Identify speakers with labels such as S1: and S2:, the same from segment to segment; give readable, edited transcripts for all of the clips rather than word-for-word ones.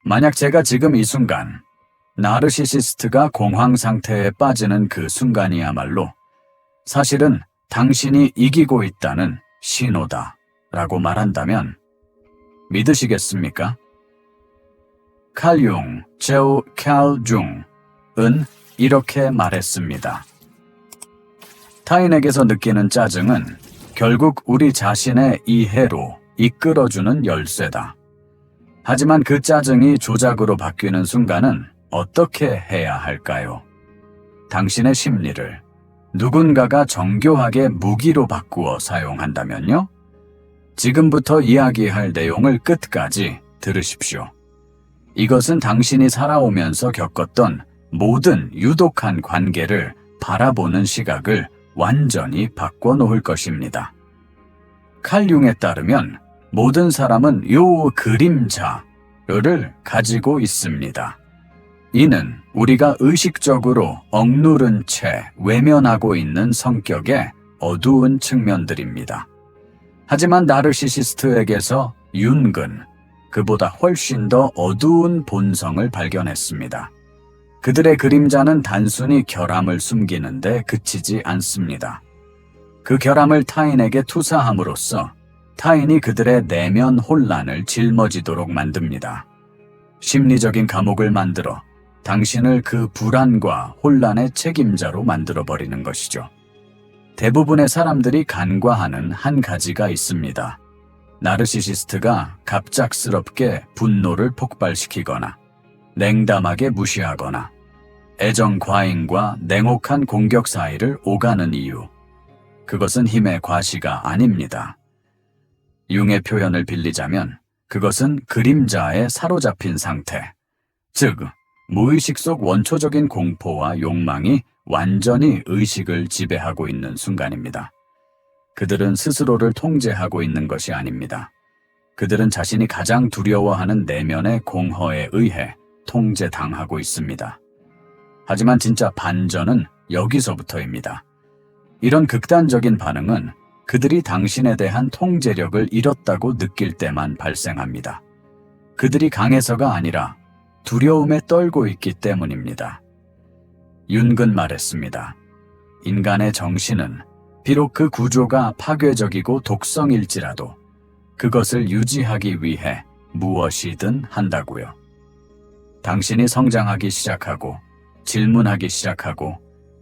S1: 만약 제가 지금 이 순간 나르시시스트가 공황 상태에 빠지는 그 순간이야말로 사실은 당신이 이기고 있다는 신호다 라고 말한다면 믿으시겠습니까? 칼융 제오 칼중은 이렇게 말했습니다. 타인에게서 느끼는 짜증은 결국 우리 자신의 이해로 이끌어주는 열쇠다. 하지만 그 짜증이 조작으로 바뀌는 순간은 어떻게 해야 할까요? 당신의 심리를 누군가가 정교하게 무기로 바꾸어 사용한다면요? 지금부터 이야기할 내용을 끝까지 들으십시오. 이것은 당신이 살아오면서 겪었던 모든 유독한 관계를 바라보는 시각을 완전히 바꿔놓을 것입니다. 칼융에 따르면 모든 사람은 요 그림자를 가지고 있습니다. 이는 우리가 의식적으로 억누른 채 외면하고 있는 성격의 어두운 측면들입니다. 하지만 나르시시스트에게서 윤근, 그보다 훨씬 더 어두운 본성을 발견했습니다. 그들의 그림자는 단순히 결함을 숨기는 데 그치지 않습니다. 그 결함을 타인에게 투사함으로써 타인이 그들의 내면 혼란을 짊어지도록 만듭니다. 심리적인 감옥을 만들어 당신을 그 불안과 혼란의 책임자로 만들어버리는 것이죠. 대부분의 사람들이 간과하는 한 가지가 있습니다. 나르시시스트가 갑작스럽게 분노를 폭발시키거나 냉담하게 무시하거나 애정 과잉과 냉혹한 공격 사이를 오가는 이유. 그것은 힘의 과시가 아닙니다. 융의 표현을 빌리자면 그것은 그림자에 사로잡힌 상태, 즉 무의식 속 원초적인 공포와 욕망이 완전히 의식을 지배하고 있는 순간입니다. 그들은 스스로를 통제하고 있는 것이 아닙니다. 그들은 자신이 가장 두려워하는 내면의 공허에 의해 통제당하고 있습니다. 하지만 진짜 반전은 여기서부터입니다. 이런 극단적인 반응은 그들이 당신에 대한 통제력을 잃었다고 느낄 때만 발생합니다. 그들이 강해서가 아니라 두려움에 떨고 있기 때문입니다. 윤근 말했습니다. 인간의 정신은 비록 그 구조가 파괴적이고 독성일지라도 그것을 유지하기 위해 무엇이든 한다고요. 당신이 성장하기 시작하고 질문하기 시작하고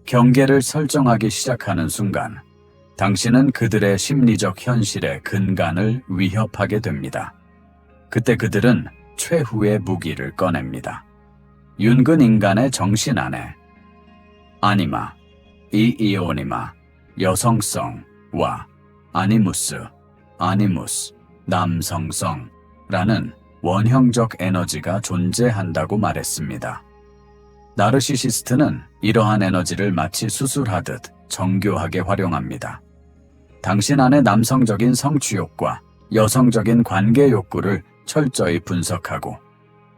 S1: 경계를 설정하기 시작하는 순간 당신은 그들의 심리적 현실의 근간을 위협하게 됩니다. 그때 그들은 최후의 무기를 꺼냅니다. 윤근 인간의 정신 안에 아니마, 이오니마, 여성성과 아니무스, 남성성라는 원형적 에너지가 존재한다고 말했습니다. 나르시시스트는 이러한 에너지를 마치 수술하듯 정교하게 활용합니다. 당신 안의 남성적인 성취욕과 여성적인 관계 욕구를 철저히 분석하고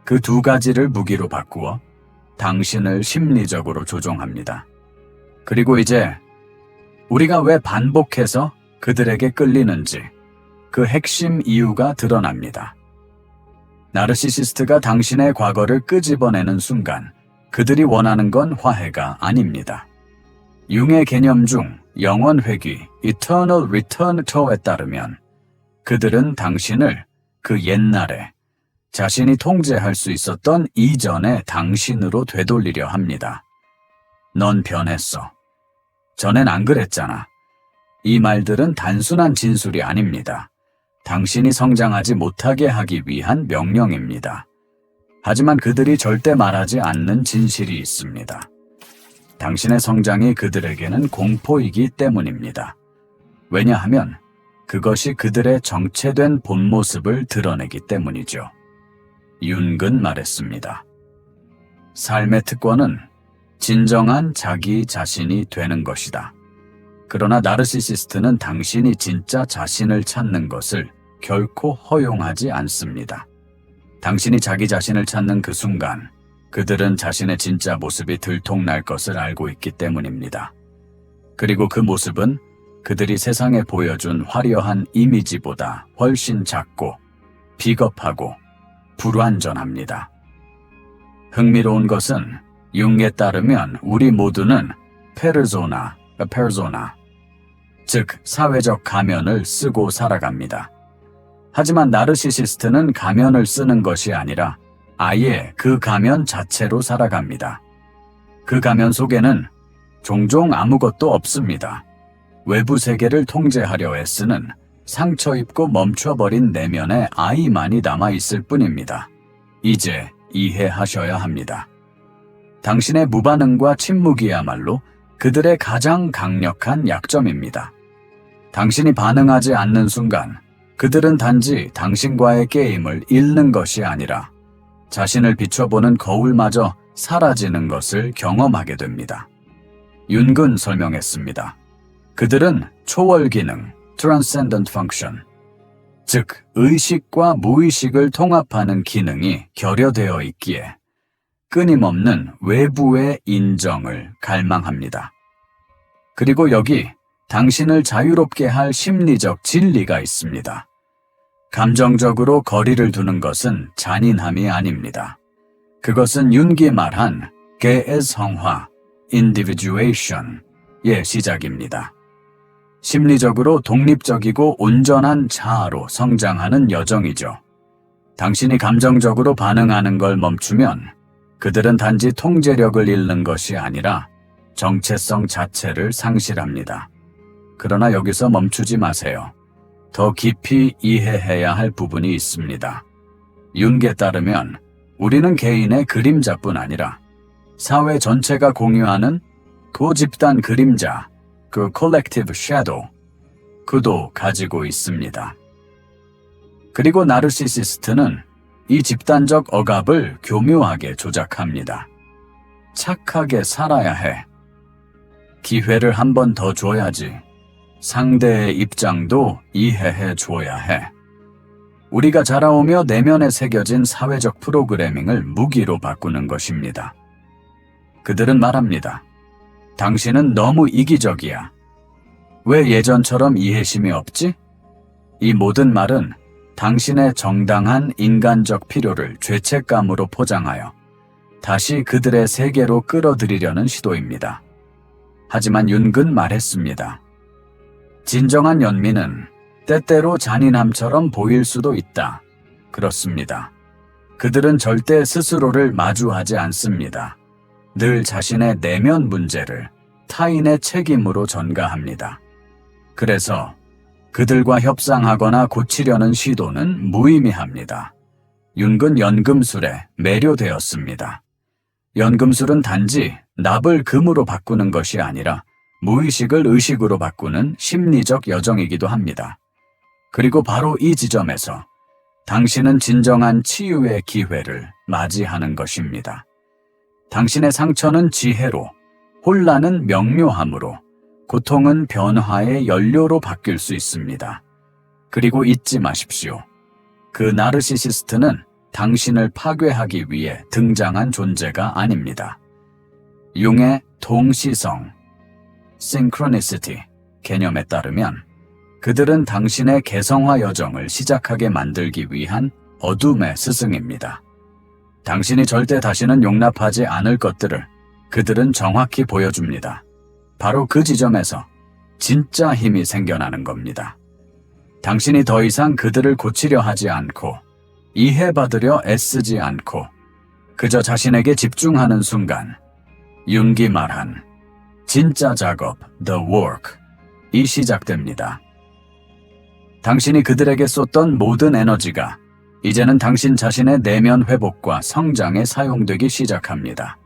S1: 그 두 가지를 무기로 바꾸어 당신을 심리적으로 조종합니다. 그리고 이제 우리가 왜 반복해서 그들에게 끌리는지 그 핵심 이유가 드러납니다. 나르시시스트가 당신의 과거를 끄집어내는 순간 그들이 원하는 건 화해가 아닙니다. 융의 개념 중 영원 회귀, Eternal Return to에 따르면 그들은 당신을 그 옛날에 자신이 통제할 수 있었던 이전의 당신으로 되돌리려 합니다. 넌 변했어. 전엔 안 그랬잖아. 이 말들은 단순한 진술이 아닙니다. 당신이 성장하지 못하게 하기 위한 명령입니다. 하지만 그들이 절대 말하지 않는 진실이 있습니다. 당신의 성장이 그들에게는 공포이기 때문입니다. 왜냐하면 그것이 그들의 정체된 본 모습을 드러내기 때문이죠. 윤근 말했습니다. 삶의 특권은 진정한 자기 자신이 되는 것이다. 그러나 나르시시스트는 당신이 진짜 자신을 찾는 것을 결코 허용하지 않습니다. 당신이 자기 자신을 찾는 그 순간 그들은 자신의 진짜 모습이 들통날 것을 알고 있기 때문입니다. 그리고 그 모습은 그들이 세상에 보여준 화려한 이미지보다 훨씬 작고 비겁하고 불완전합니다. 흥미로운 것은 융에 따르면 우리 모두는 페르소나, 즉 사회적 가면을 쓰고 살아갑니다. 하지만 나르시시스트는 가면을 쓰는 것이 아니라 아예 그 가면 자체로 살아갑니다. 그 가면 속에는 종종 아무것도 없습니다. 외부 세계를 통제하려 애쓰는 상처 입고 멈춰버린 내면의 아이만이 남아있을 뿐입니다. 이제 이해하셔야 합니다. 당신의 무반응과 침묵이야말로 그들의 가장 강력한 약점입니다. 당신이 반응하지 않는 순간 그들은 단지 당신과의 게임을 잃는 것이 아니라 자신을 비춰보는 거울마저 사라지는 것을 경험하게 됩니다. 윤근 설명했습니다. 그들은 초월 기능, transcendent function, 즉 의식과 무의식을 통합하는 기능이 결여되어 있기에 끊임없는 외부의 인정을 갈망합니다. 그리고 여기 당신을 자유롭게 할 심리적 진리가 있습니다. 감정적으로 거리를 두는 것은 잔인함이 아닙니다. 그것은 윤기 말한 개성화, individuation의 시작입니다. 심리적으로 독립적이고 온전한 자아로 성장하는 여정이죠. 당신이 감정적으로 반응하는 걸 멈추면 그들은 단지 통제력을 잃는 것이 아니라 정체성 자체를 상실합니다. 그러나 여기서 멈추지 마세요. 더 깊이 이해해야 할 부분이 있습니다. 융에 따르면 우리는 개인의 그림자뿐 아니라 사회 전체가 공유하는 도집단 그림자, 그 collective shadow, 그도 가지고 있습니다. 그리고 나르시시스트는 이 집단적 억압을 교묘하게 조작합니다. 착하게 살아야 해. 기회를 한 번 더 줘야지. 상대의 입장도 이해해 줘야 해. 우리가 자라오며 내면에 새겨진 사회적 프로그래밍을 무기로 바꾸는 것입니다. 그들은 말합니다. 당신은 너무 이기적이야. 왜 예전처럼 이해심이 없지? 이 모든 말은 당신의 정당한 인간적 필요를 죄책감으로 포장하여 다시 그들의 세계로 끌어들이려는 시도입니다. 하지만 윤근 말했습니다. 진정한 연민은 때때로 잔인함처럼 보일 수도 있다. 그렇습니다. 그들은 절대 스스로를 마주하지 않습니다. 늘 자신의 내면 문제를 타인의 책임으로 전가합니다. 그래서 그들과 협상하거나 고치려는 시도는 무의미합니다. 윤근 연금술에 매료되었습니다. 연금술은 단지 납을 금으로 바꾸는 것이 아니라 무의식을 의식으로 바꾸는 심리적 여정이기도 합니다. 그리고 바로 이 지점에서 당신은 진정한 치유의 기회를 맞이하는 것입니다. 당신의 상처는 지혜로, 혼란은 명료함으로, 고통은 변화의 연료로 바뀔 수 있습니다. 그리고 잊지 마십시오. 그 나르시시스트는 당신을 파괴하기 위해 등장한 존재가 아닙니다. 융의 동시성, synchronicity 개념에 따르면 그들은 당신의 개성화 여정을 시작하게 만들기 위한 어둠의 스승입니다. 당신이 절대 다시는 용납하지 않을 것들을 그들은 정확히 보여줍니다. 바로 그 지점에서 진짜 힘이 생겨나는 겁니다. 당신이 더 이상 그들을 고치려 하지 않고 이해받으려 애쓰지 않고 그저 자신에게 집중하는 순간 윤기 말한 진짜 작업, the work이 시작됩니다. 당신이 그들에게 쏟던 모든 에너지가 이제는 당신 자신의 내면 회복과 성장에 사용되기 시작합니다.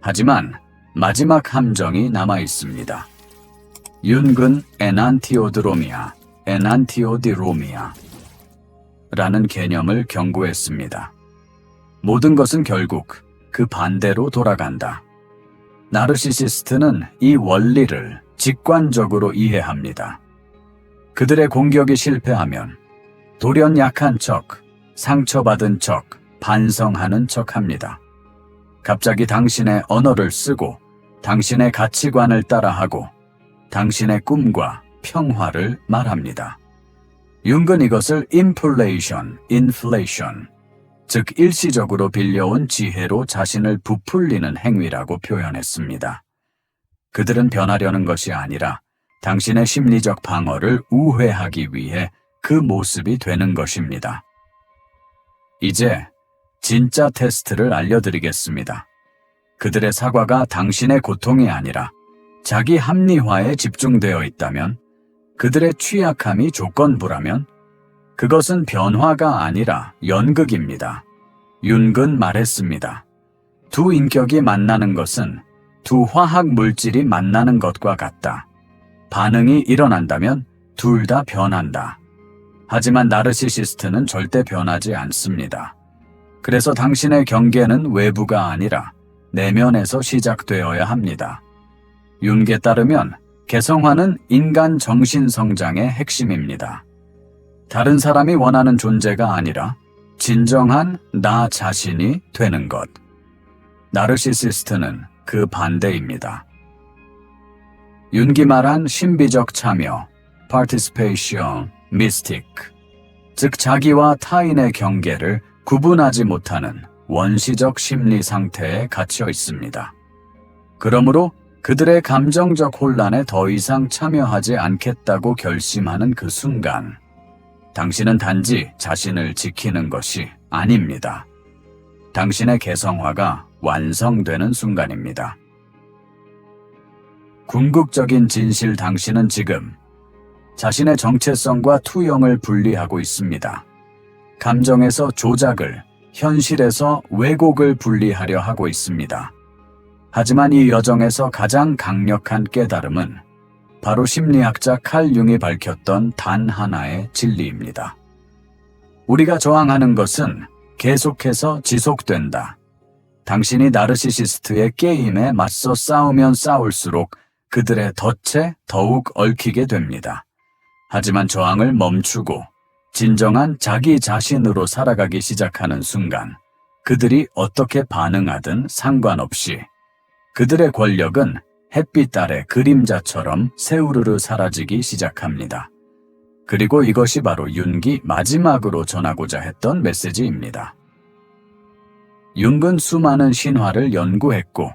S1: 하지만 마지막 함정이 남아 있습니다. 윤근 엔안티오드로미아, 엔안티오디로미아 라는 개념을 경고했습니다. 모든 것은 결국 그 반대로 돌아간다. 나르시시스트는 이 원리를 직관적으로 이해합니다. 그들의 공격이 실패하면 돌연 약한 척, 상처받은 척, 반성하는 척합니다. 갑자기 당신의 언어를 쓰고 당신의 가치관을 따라하고 당신의 꿈과 평화를 말합니다. 융은 이것을 inflation, 즉 일시적으로 빌려온 지혜로 자신을 부풀리는 행위라고 표현했습니다. 그들은 변하려는 것이 아니라 당신의 심리적 방어를 우회하기 위해 그 모습이 되는 것입니다. 이제 진짜 테스트를 알려드리겠습니다. 그들의 사과가 당신의 고통이 아니라 자기 합리화에 집중되어 있다면, 그들의 취약함이 조건부라면 그것은 변화가 아니라 연극입니다. 윤근 말했습니다. 두 인격이 만나는 것은 두 화학 물질이 만나는 것과 같다. 반응이 일어난다면 둘 다 변한다. 하지만 나르시시스트는 절대 변하지 않습니다. 그래서 당신의 경계는 외부가 아니라 내면에서 시작되어야 합니다. 윤게 따르면 개성화는 인간 정신 성장의 핵심입니다. 다른 사람이 원하는 존재가 아니라 진정한 나 자신이 되는 것. 나르시시스트는 그 반대입니다. 윤기 말한 신비적 참여, participation, mystic, 즉 자기와 타인의 경계를 구분하지 못하는 원시적 심리 상태에 갇혀 있습니다. 그러므로 그들의 감정적 혼란에 더 이상 참여하지 않겠다고 결심하는 그 순간, 당신은 단지 자신을 지키는 것이 아닙니다. 당신의 개성화가 완성되는 순간입니다. 궁극적인 진실, 당신은 지금 자신의 정체성과 투영을 분리하고 있습니다. 감정에서 조작을, 현실에서 왜곡을 분리하려 하고 있습니다. 하지만 이 여정에서 가장 강력한 깨달음은 바로 심리학자 칼 융이 밝혔던 단 하나의 진리입니다. 우리가 저항하는 것은 계속해서 지속된다. 당신이 나르시시스트의 게임에 맞서 싸우면 싸울수록 그들의 덫에 더욱 얽히게 됩니다. 하지만 저항을 멈추고 진정한 자기 자신으로 살아가기 시작하는 순간, 그들이 어떻게 반응하든 상관없이 그들의 권력은 햇빛 아래 그림자처럼 세우르르 사라지기 시작합니다. 그리고 이것이 바로 윤기 마지막으로 전하고자 했던 메시지입니다. 융은 수많은 신화를 연구했고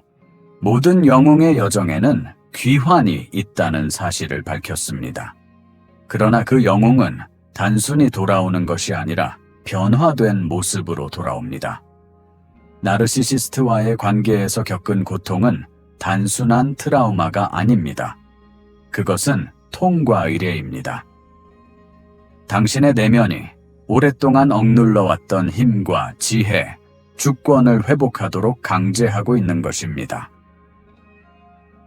S1: 모든 영웅의 여정에는 귀환이 있다는 사실을 밝혔습니다. 그러나 그 영웅은 단순히 돌아오는 것이 아니라 변화된 모습으로 돌아옵니다. 나르시시스트와의 관계에서 겪은 고통은 단순한 트라우마가 아닙니다. 그것은 통과 의례입니다. 당신의 내면이 오랫동안 억눌러왔던 힘과 지혜, 주권을 회복하도록 강제하고 있는 것입니다.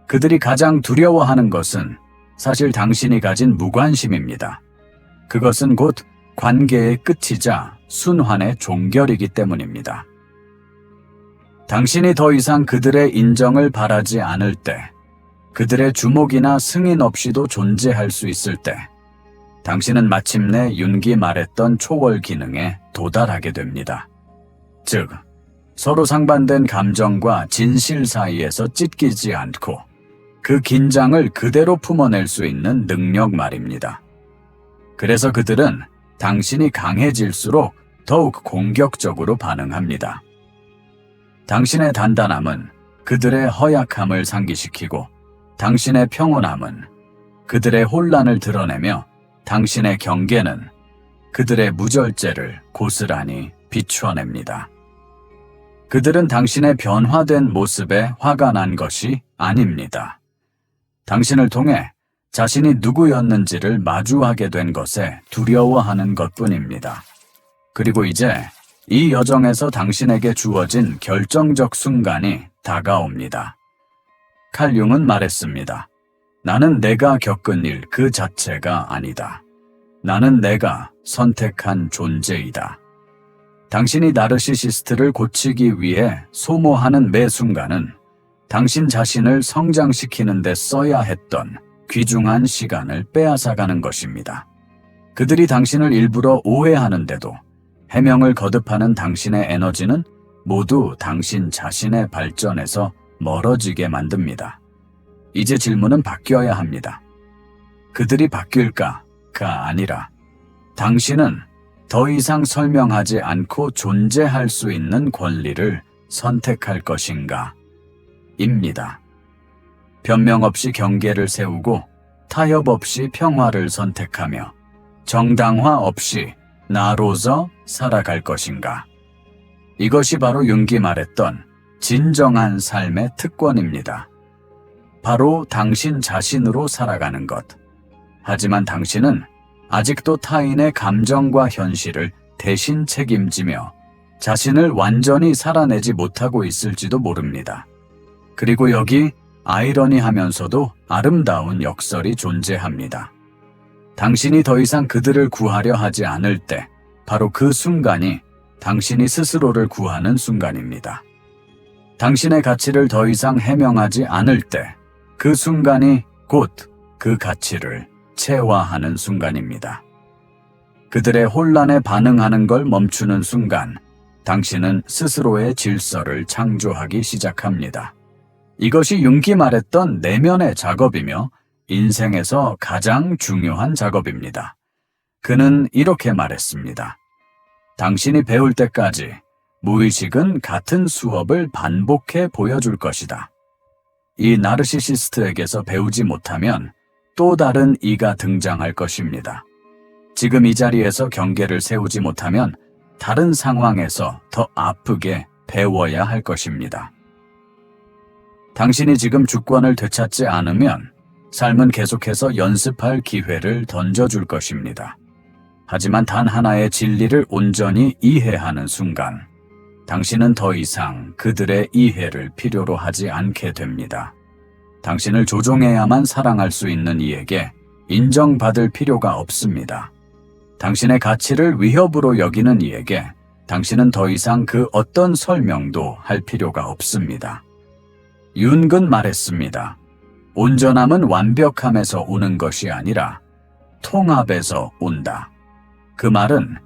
S1: 그들이 가장 두려워하는 것은 사실 당신이 가진 무관심입니다. 그것은 곧 관계의 끝이자 순환의 종결이기 때문입니다. 당신이 더 이상 그들의 인정을 바라지 않을 때, 그들의 주목이나 승인 없이도 존재할 수 있을 때, 당신은 마침내 윤기 말했던 초월 기능에 도달하게 됩니다. 즉, 서로 상반된 감정과 진실 사이에서 찢기지 않고 그 긴장을 그대로 품어낼 수 있는 능력 말입니다. 그래서 그들은 당신이 강해질수록 더욱 공격적으로 반응합니다. 당신의 단단함은 그들의 허약함을 상기시키고 당신의 평온함은 그들의 혼란을 드러내며 당신의 경계는 그들의 무절제를 고스란히 비추어냅니다. 그들은 당신의 변화된 모습에 화가 난 것이 아닙니다. 당신을 통해 자신이 누구였는지를 마주하게 된 것에 두려워하는 것뿐입니다. 그리고 이제 이 여정에서 당신에게 주어진 결정적 순간이 다가옵니다. 칼 융은 말했습니다. 나는 내가 겪은 일 그 자체가 아니다. 나는 내가 선택한 존재이다. 당신이 나르시시스트를 고치기 위해 소모하는 매 순간은 당신 자신을 성장시키는 데 써야 했던 귀중한 시간을 빼앗아가는 것입니다. 그들이 당신을 일부러 오해하는데도 해명을 거듭하는 당신의 에너지는 모두 당신 자신의 발전에서 멀어지게 만듭니다. 이제 질문은 바뀌어야 합니다. 그들이 바뀔까가 아니라 당신은 더 이상 설명하지 않고 존재할 수 있는 권리를 선택할 것인가? 입니다. 변명 없이 경계를 세우고 타협 없이 평화를 선택하며 정당화 없이 나로서 살아갈 것인가? 이것이 바로 융기 말했던 진정한 삶의 특권입니다. 바로 당신 자신으로 살아가는 것. 하지만 당신은 아직도 타인의 감정과 현실을 대신 책임지며 자신을 완전히 살아내지 못하고 있을지도 모릅니다. 그리고 여기 아이러니하면서도 아름다운 역설이 존재합니다. 당신이 더 이상 그들을 구하려 하지 않을 때, 바로 그 순간이 당신이 스스로를 구하는 순간입니다. 당신의 가치를 더 이상 해명하지 않을 때, 그 순간이 곧 그 가치를 체화하는 순간입니다. 그들의 혼란에 반응하는 걸 멈추는 순간, 당신은 스스로의 질서를 창조하기 시작합니다. 이것이 융기 말했던 내면의 작업이며 인생에서 가장 중요한 작업입니다. 그는 이렇게 말했습니다. 당신이 배울 때까지 무의식은 같은 수업을 반복해 보여줄 것이다. 이 나르시시스트에게서 배우지 못하면 또 다른 이가 등장할 것입니다. 지금 이 자리에서 경계를 세우지 못하면 다른 상황에서 더 아프게 배워야 할 것입니다. 당신이 지금 주권을 되찾지 않으면 삶은 계속해서 연습할 기회를 던져줄 것입니다. 하지만 단 하나의 진리를 온전히 이해하는 순간, 당신은 더 이상 그들의 이해를 필요로 하지 않게 됩니다. 당신을 조종해야만 사랑할 수 있는 이에게 인정받을 필요가 없습니다. 당신의 가치를 위협으로 여기는 이에게 당신은 더 이상 그 어떤 설명도 할 필요가 없습니다. 윤근 말했습니다. 온전함은 완벽함에서 오는 것이 아니라 통합에서 온다. 그 말은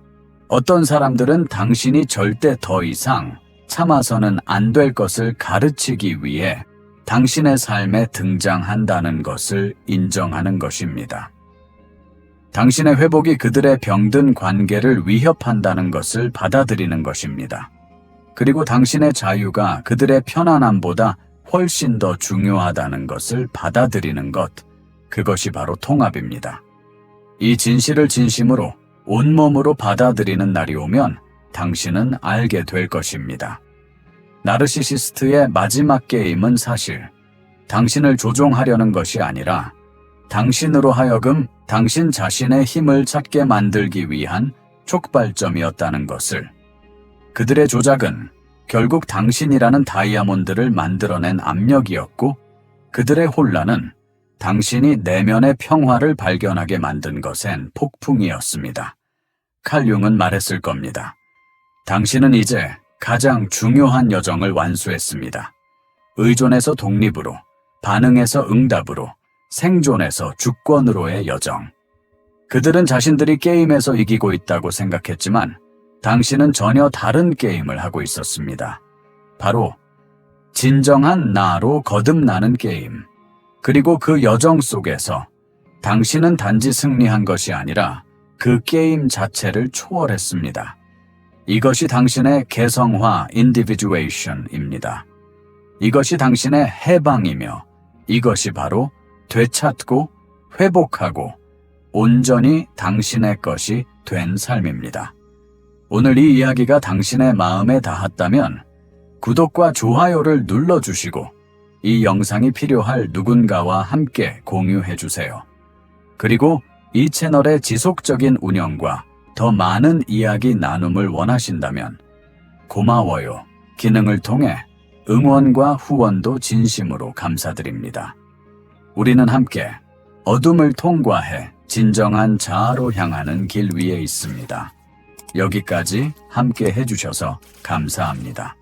S1: 어떤 사람들은 당신이 절대 더 이상 참아서는 안 될 것을 가르치기 위해 당신의 삶에 등장한다는 것을 인정하는 것입니다. 당신의 회복이 그들의 병든 관계를 위협한다는 것을 받아들이는 것입니다. 그리고 당신의 자유가 그들의 편안함보다 훨씬 더 중요하다는 것을 받아들이는 것, 그것이 바로 통합입니다. 이 진실을 진심으로 온몸으로 받아들이는 날이 오면 당신은 알게 될 것입니다. 나르시시스트의 마지막 게임은 사실 당신을 조종하려는 것이 아니라 당신으로 하여금 당신 자신의 힘을 찾게 만들기 위한 촉발점이었다는 것을, 그들의 조작은 결국 당신이라는 다이아몬드를 만들어낸 압력이었고, 그들의 혼란은 당신이 내면의 평화를 발견하게 만든 것엔 폭풍이었습니다. 칼 융은 말했을 겁니다. 당신은 이제 가장 중요한 여정을 완수했습니다. 의존에서 독립으로, 반응에서 응답으로, 생존에서 주권으로의 여정. 그들은 자신들이 게임에서 이기고 있다고 생각했지만 당신은 전혀 다른 게임을 하고 있었습니다. 바로 진정한 나로 거듭나는 게임. 그리고 그 여정 속에서 당신은 단지 승리한 것이 아니라 그 게임 자체를 초월했습니다. 이것이 당신의 개성화 인디비듀에이션입니다. 이것이 당신의 해방이며 이것이 바로 되찾고 회복하고 온전히 당신의 것이 된 삶입니다. 오늘 이 이야기가 당신의 마음에 닿았다면 구독과 좋아요를 눌러주시고 이 영상이 필요할 누군가와 함께 공유해주세요. 그리고 이 채널의 지속적인 운영과 더 많은 이야기 나눔을 원하신다면 고마워요 기능을 통해 응원과 후원도 진심으로 감사드립니다. 우리는 함께 어둠을 통과해 진정한 자아로 향하는 길 위에 있습니다. 여기까지 함께 해주셔서 감사합니다.